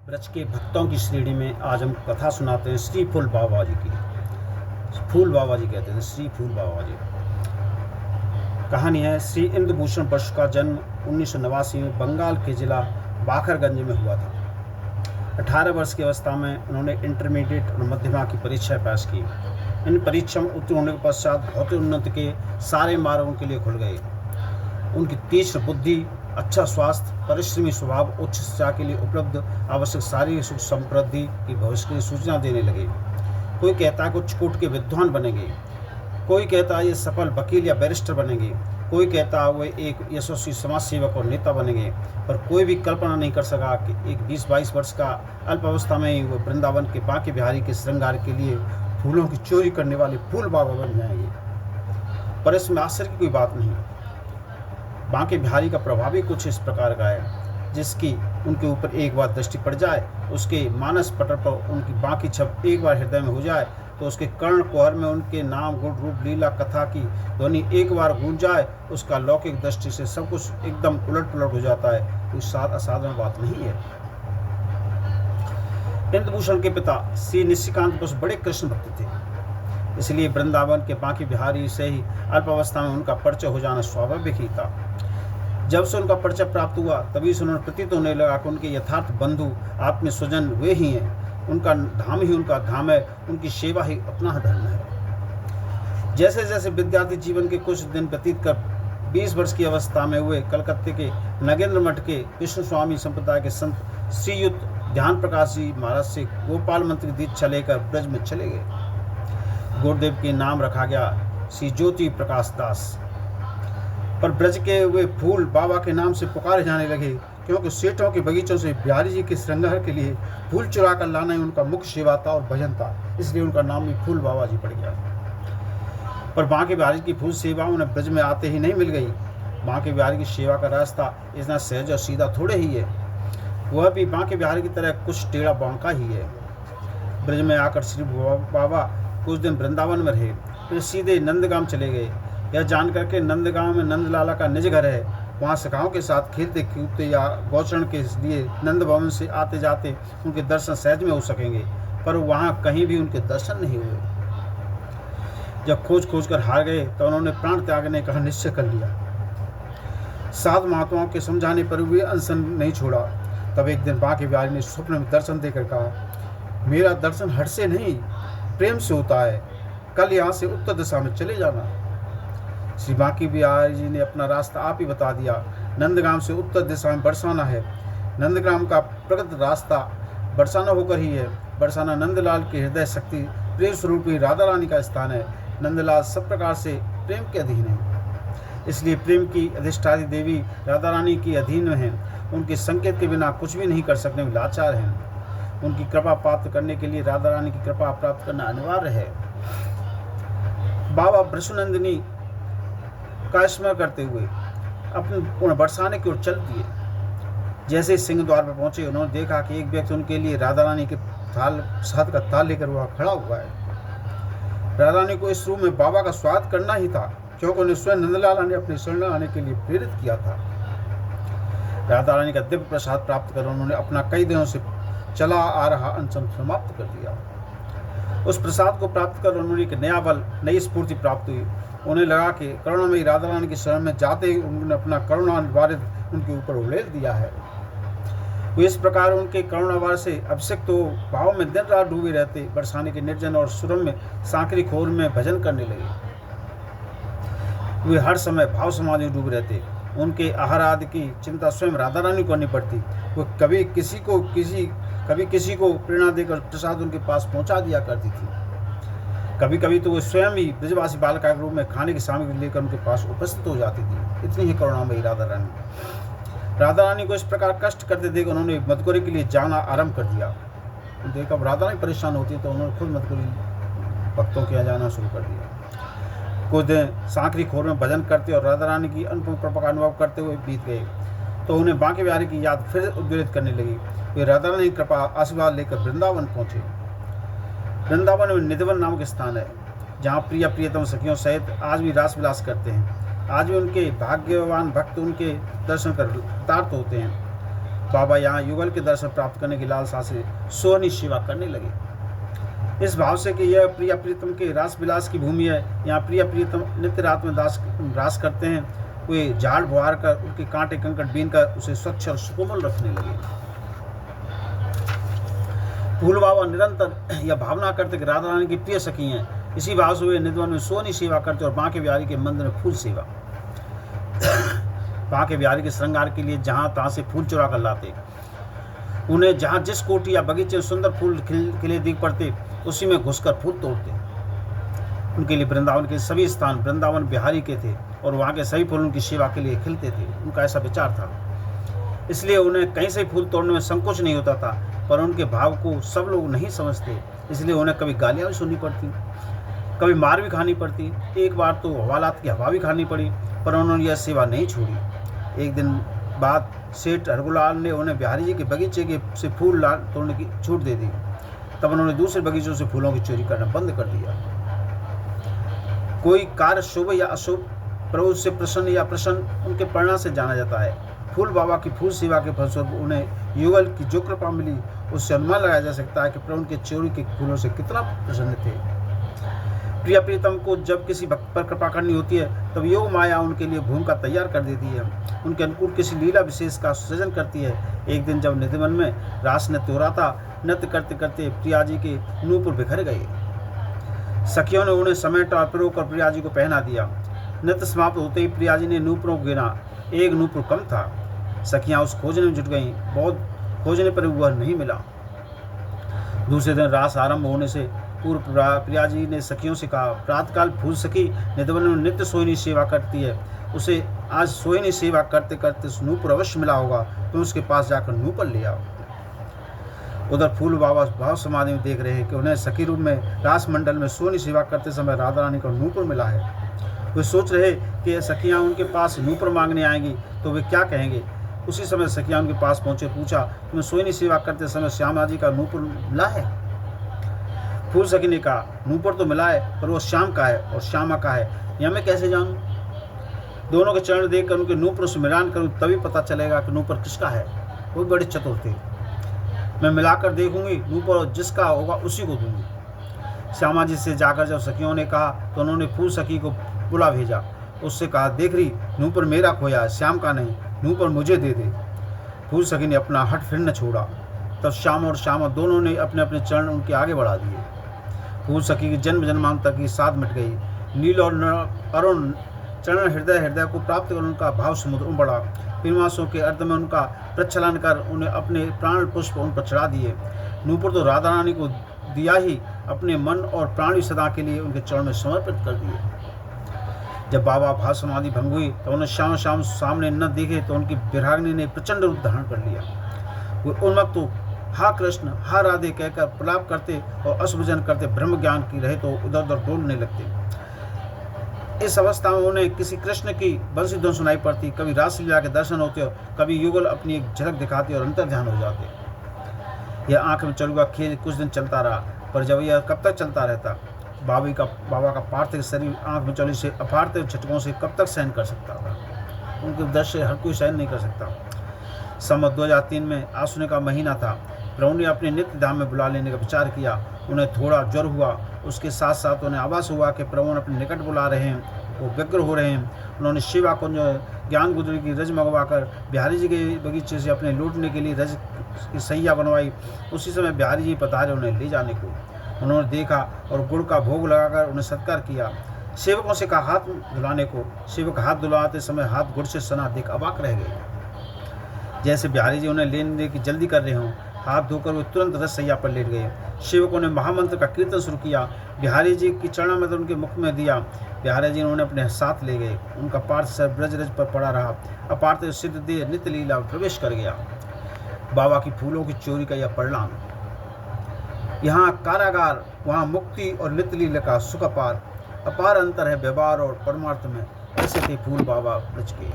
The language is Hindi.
ब्रज के भक्तों की श्रेणी में आज हम कथा सुनाते हैं श्री फूल बाबा जी की। फूल बाबा जी कहते हैं श्री फूल बाबा जी। कहानी है, श्री इंद्रभूषण बसु का जन्म 1989 में बंगाल के जिला बाखरगंज में हुआ था। 18 वर्ष की अवस्था में उन्होंने इंटरमीडिएट और मध्यमा की परीक्षा पास की। इन परीक्षा में उत्तीर्ण होने के पश्चात भौतिक उन्नति के सारे मार्ग उनके लिए खुल गए। उनकी तीक्ष्ण बुद्धि, अच्छा स्वास्थ्य, परिश्रमी स्वभाव, उच्च शिक्षा के लिए उपलब्ध आवश्यक शारीरिक सुख समृद्धि की भविष्य की सूचना देने लगे। कोई कहता है उच्च कोटि के विद्वान बनेंगे, कोई कहता है ये सफल वकील या बैरिस्टर बनेंगे, कोई कहता है वे एक यशस्वी समाज सेवक और नेता बनेंगे, पर कोई भी कल्पना नहीं कर सका कि एक 20-22 वर्ष का अल्पावस्था में ही वो वृंदावन के बांके बिहारी के श्रृंगार के लिए फूलों की चोरी करने वाले फूल बाबा बन जाएंगे। पर इसमें आश्चर्य की कोई बात नहीं। बांके बिहारी का प्रभाव ही कुछ इस प्रकार का है, जिसकी उनके ऊपर एक बार दृष्टि पड़ जाए, उसके मानस पटल पर उनकी बांकी छप एक बार हृदय में हो जाए, तो उसके कर्ण कुहर में उनके नाम, गुण, रूप, लीला, कथा की ध्वनि एक बार गूंज जाए, उसका लौकिक दृष्टि से सब कुछ एकदम उलट पुलट हो जाता है। कोई असाधारण बात नहीं है। इंद्रभूषण के पिता श्री निशिकांत बसु बड़े कृष्ण भक्त थे, इसलिए वृंदावन के बांके बिहारी से ही अल्पावस्था में उनका परिचय हो जाना स्वाभाविक ही था। जब से उनका परिचय प्राप्त हुआ, तभी से उन्होंने प्रतीत होने लगा कि उनके यथार्थ बंधु, आत्मीय स्वजन वे ही हैं। उनका धाम ही उनका धाम है, उनकी सेवा ही अपना धर्म है। जैसे जैसे विद्यार्थी जीवन के कुछ दिन व्यतीत कर 20 वर्ष की अवस्था में हुए, कलकत्ते के नगेंद्र मठ के विष्णु स्वामी संप्रदाय के संत श्रीयुत ध्यान प्रकाश जी महाराज से गोपाल मंत्री दीक्षा लेकर ब्रज में चले गए। गुरुदेव के नाम रखा गया श्री ज्योति प्रकाश दास। पर ब्रज के वे फूल बाबा के नाम से पुकारे जाने लगे, क्योंकि सेठों के बगीचों से बिहारी जी के श्रृंगार के लिए फूल चुरा कर लाना ही उनका मुख्य सेवा था और भजन था, इसलिए उनका नाम भी फूल बाबा जी पड़ गया। पर बांके बिहारी की फूल सेवा उन्हें ब्रज में आते ही नहीं मिल गई। बांके बिहारी की सेवा का रास्ता इतना सहज और सीधा थोड़े ही है, वह भी बांके बिहारी की तरह कुछ टेढ़ा बांका ही है। ब्रज में आकर श्री बाबा कुछ दिन वृंदावन में रहे, फिर सीधे नंदगांव चले गए। यह जानकर के नंदगांव में नंदलाला का निज घर है, वहाँ सखाओं के साथ खेलते कूदते या गौचरण के लिए नंद भवन से आते जाते उनके दर्शन सहज में हो सकेंगे, पर वहाँ कहीं भी उनके दर्शन नहीं हुए। जब खोज खोज कर हार गए तो उन्होंने प्राण त्यागने का निश्चय कर लिया। सात महात्माओं के समझाने पर भी अनशन नहीं छोड़ा। तब एक दिन बांके बिहारी ने स्वप्न में दर्शन देकर कहा, मेरा दर्शन हट से नहीं प्रेम से होता है, कल यहाँ से उत्तर दिशा में चले जाना। श्री बांके बिहारी जी ने अपना रास्ता आप ही बता दिया। नंदगांव से उत्तर दिशा में बरसाना है। नंदगांव का प्रगत रास्ता बरसाना होकर ही है। बरसाना नंदलाल की हृदय शक्ति प्रेम स्वरूपी राधा रानी का स्थान है। नंदलाल सब प्रकार से प्रेम के अधीन है, इसलिए प्रेम की अधिष्ठात्री देवी राधा रानी के अधीन है। उनके संकेत के बिना कुछ भी नहीं कर सकने में लाचार हैं। उनकी कृपा प्राप्त करने के लिए राधा रानी की कृपा प्राप्त करना अनिवार्य है। बाबा ब्रसुनंदिनी का स्मरण करते हुए अपने बरसाने की ओर चल दिए। जैसे सिंह द्वार पर पहुंचे, उन्होंने देखा कि एक व्यक्ति उनके लिए राधा रानी के साथ का ताल लेकर वहाँ खड़ा हुआ है। राधा रानी को इस रूप में बाबा का स्वागत करना ही था, क्योंकि उन्हें स्वयं नंदलाला ने अपने शरण आने के लिए प्रेरित किया था। राधा रानी का दिव्य प्रसाद प्राप्त कर उन्होंने अपना कई दिनों से चला आ रहा अनशन समाप्त कर दिया। उस प्रसाद को प्राप्त कर उन्होंने एक नया बल, नई स्फूर्ति प्राप्त हुई। उन्हें लगा कि करुणामयी राधा रानी की शरण में जाते ही उन्होंने अपना करुणा निवारित उनके ऊपर उड़ेल दिया है। वे इस प्रकार उनके करुणावार से अभिषिक्त तो भाव में दिन रात डूबे रहते, बरसाने के निर्जन और सुरम्य सांकरी खोर में भजन करने लगे। वे हर समय भाव समाधि में डूबे रहते। उनके आहार आदि की चिंता स्वयं राधा रानी को करनी पड़ती। वो कभी किसी को प्रेरणा देकर प्रसाद उनके पास पहुंचा दिया करती थी। कभी कभी तो वो स्वयं ही ब्रजवासी बालिका के रूप में खाने की सामग्री लेकर उनके पास उपस्थित हो जाती थी। इतनी ही करुणामयी राधा रानी को इस प्रकार कष्ट करते देख उन्होंने मदकुरी के लिए जाना आरंभ कर दिया। देखा राधा रानी परेशान होती तो उन्होंने खुद मदकुरी भक्तों के यहाँ जाना शुरू कर दिया। कुछ दिन सांकरी खोर में भजन करते और राधा रानी की अनुपम कृपा का अनुभव करते हुए बीत गए, तो उन्हें बांके बिहारी की याद फिर उद्वेलित करने लगी। वे राधा रानी की कृपा आशीर्वाद लेकर वृंदावन पहुंचे। वृंदावन में निधिवन नामक स्थान है, जहाँ प्रिया प्रियतम सखियों सहित आज भी रास विलास करते हैं। आज भी उनके भाग्यवान भक्त उनके दर्शन कर कृतार्थ होते हैं। बाबा यहाँ युगल के दर्शन प्राप्त करने की लालसा से सोहनी सेवा करने लगे, इस भाव से कि यह प्रिया प्रीतम के रास विलास की भूमि है। यहाँ प्रिया प्रीतम नित्य रात में रास करते हैं। वे झाड़ बुहार कर उनके कांटे कंकड़ बीन कर उसे स्वच्छ और सुकोमल रखने लगे। फूल बाबा निरंतर यह भावना करते कि राधा रानी की प्रिय सखी हैं। इसी भाव से वे निधवन में सोहनी सेवा करते और बांके बिहारी के मंदिर में फूल सेवा। बांके बिहारी के श्रृंगार के लिए जहाँ तहाँ से फूल चुरा कर लाते। उन्हें जहाँ जिस कोठी या बगीचे में सुंदर फूल खिले दिख पड़ते, उसी में घुसकर फूल तोड़ते। उनके लिए वृंदावन के सभी स्थान वृंदावन बिहारी के थे और वहाँ के सभी फूल उनकी सेवा के लिए खिलते थे। उनका ऐसा विचार था, इसलिए उन्हें कहीं से फूल तोड़ने में संकोच नहीं होता था। पर उनके भाव को सब लोग नहीं समझते, इसलिए उन्हें कभी गालियाँ भी सुननी पड़ती, कभी मार भी खानी पड़ती। एक बार तो हवालात की हवा भी खानी पड़ी, पर उन्होंने यह सेवा नहीं छोड़ी। एक दिन बाद सेठ हरगुलाल ने उन्हें बिहारी जी के बगीचे के से फूल तोड़ने की छूट दे दी। तब उन्होंने दूसरे बगीचों से फूलों की चोरी करना बंद कर दिया। कोई कार्य शुभ या अशुभ प्रभु से प्रसन्न या प्रसन्न उनके परिणाम से जाना जाता है। फूल बाबा की फूल सेवा के फलस्वरूप उन्हें युगल की जो कृपा मिली, उससे अनुमान लगाया जा सकता है कि प्रभु के चोरी के फूलों से कितना प्रसन्न थे। प्रिया प्रीतम को जब किसी भक्त पर कृपा करनी होती है, तब योग माया उनके लिए भूमिका तैयार कर देती है, उनके अनुकूल किसी लीला विशेष का सृजन करती है। एक दिन जब निधिवन में रास नृत्य हो रहा था, नृत्य करते करते प्रिया जी के नूपुर बिखर गए। सखियों ने उन्हें समेट और पिरोकर प्रिया जी को पहना दिया। नृत्य समाप्त होते ही प्रिया जी ने नूपुरों को गिना, एक नूपुर कम था। सखियां उस खोजने में जुट गईं, बहुत खोजने पर वह नहीं मिला। दूसरे दिन रास आरंभ होने से पूर्व प्रिया जी ने सखियों से कहा, प्रातःकाल फूल सखी निधिवन में नित्य सोहिनी सेवा करती है, उसे आज सोहिनी सेवा करते करते नूपुर अवश्य मिला होगा, तुम उसके पास जाकर नूपुर ले आओ। उधर फूल बाबा भाव समाधि में देख रहे हैं कि उन्हें सखी रूप में रास मंडल में सोहिनी सेवा करते समय राधा रानी का नूपुर मिला है। वे सोच रहे कि सखियाँ उनके पास नूपुर मांगने आएंगी तो वे क्या कहेंगे। उसी समय सखियाँ उनके पास पहुँचे, पूछा, तुम्हें सोहिनी सेवा करते समय श्यामा जी का नूपुर मिला है? फूल सखी ने कहा, नूपुर तो मिला है, पर वो श्याम का है और श्यामा का है, यह मैं कैसे जानूं? दोनों के चरण देखकर उनके नूपुर से मिलान करूं, तभी पता चलेगा कि नूपुर किसका है। वो बड़े चतुर थे। मैं मिलाकर देखूंगी, नूपुर जिसका होगा उसी को दूंगी। श्यामा जी से जाकर जब सखियों ने कहा तो उन्होंने फूल सखी को बुला भेजा। उससे कहा, देख रही, नूपुर मेरा खोया है, श्याम का नहीं, नूपुर मुझे दे दे। फूल सखी ने अपना हट फिर न छोड़ा। तब श्याम और श्यामा दोनों ने अपने अपने चरण उनके आगे बढ़ा दिए। फूल सखी की जन्म जन्मांतर की साध मिट गई। नील और अरुण चरण हृदय को प्राप्त कर उनका भाव समुद्र में बढ़ा। पीरमासों के अर्ध में उनका प्रचलन कर उन्हें अपने प्राण पुष्प उन पर चढ़ा दिए। नूपुर तो राधा रानी को दिया ही, अपने मन और प्राण सदा के लिए उनके चरण में समर्पित कर दिए। जब बाबा भाव समाधि भंग हुई तो उन्हें श्याम श्याम सामने न देखे तो उनकी विराग्नि ने प्रचंड रूप धारण कर लिया। वे उन्मत्त तो हा कृष्ण हा राधे कहकर प्रलाप करते और अशुभजन करते ब्रह्म ज्ञान की रहे तो इधर उधर डोलने लगते। इस अवस्था में उन्हें किसी कृष्ण की बंसी धुन सुनाई पड़ती, कभी रासलीला के दर्शन होते और कभी युगल अपनी एक झलक दिखाते और अंतर ध्यान हो जाते। यह आंख में चलुआ खेल कुछ दिन चलता रहा, पर जब यह कब तक चलता रहता? बाबा का पार्थिव शरीर आंख में चली से अपार्थिव झटकों से कब तक सहन कर सकता था? उनके दृश्य हर कोई सहन नहीं कर सकता। संवत 2003 में आश्विन का महीना था। प्रभु ने अपने नित्य धाम में बुला लेने का विचार किया। उन्हें थोड़ा ज्वर हुआ, उसके साथ साथ उन्हें आभास हुआ कि प्रभु अपने निकट बुला रहे हैं, वो व्यग्र हो रहे हैं। उन्होंने शिवा को ज्ञान गुदरी की रज मंगवाकर बिहारी जी के बगीचे से अपने लूटने के लिए रज की सैया बनवाई। उसी समय बिहारी जी पधारे उन्हें ले जाने को। उन्होंने देखा और गुड़ का भोग लगाकर उन्हें सत्कार किया। सेवकों से कहा हाथ धुलाने को। सेवक हाथ धुलाते समय हाथ गुड़ से सना देख अवाक रह गए। जैसे बिहारी जी उन्हें लेने की जल्दी कर रहे हों, हाथ धोकर वे तुरंत रसैया पर लेट गए। सेवकों ने महामंत्र का कीर्तन शुरू किया। बिहारी जी की चरणामृत उनके मुख में दिया। बिहारी जी उन्हें अपने साथ ले गए। उनका पार्थ सर ब्रज रज पर पड़ा रहा। अपार्थिव सिद्ध देह नित्य लीला प्रवेश कर गया। बाबा की फूलों की चोरी का यह परिणाम। यहाँ कारागार, वहाँ मुक्ति और नित्य लीला का सुख अपार अंतर है व्यवहार और परमार्थ में। ऐसे थे फूल बाबा ब्रज के।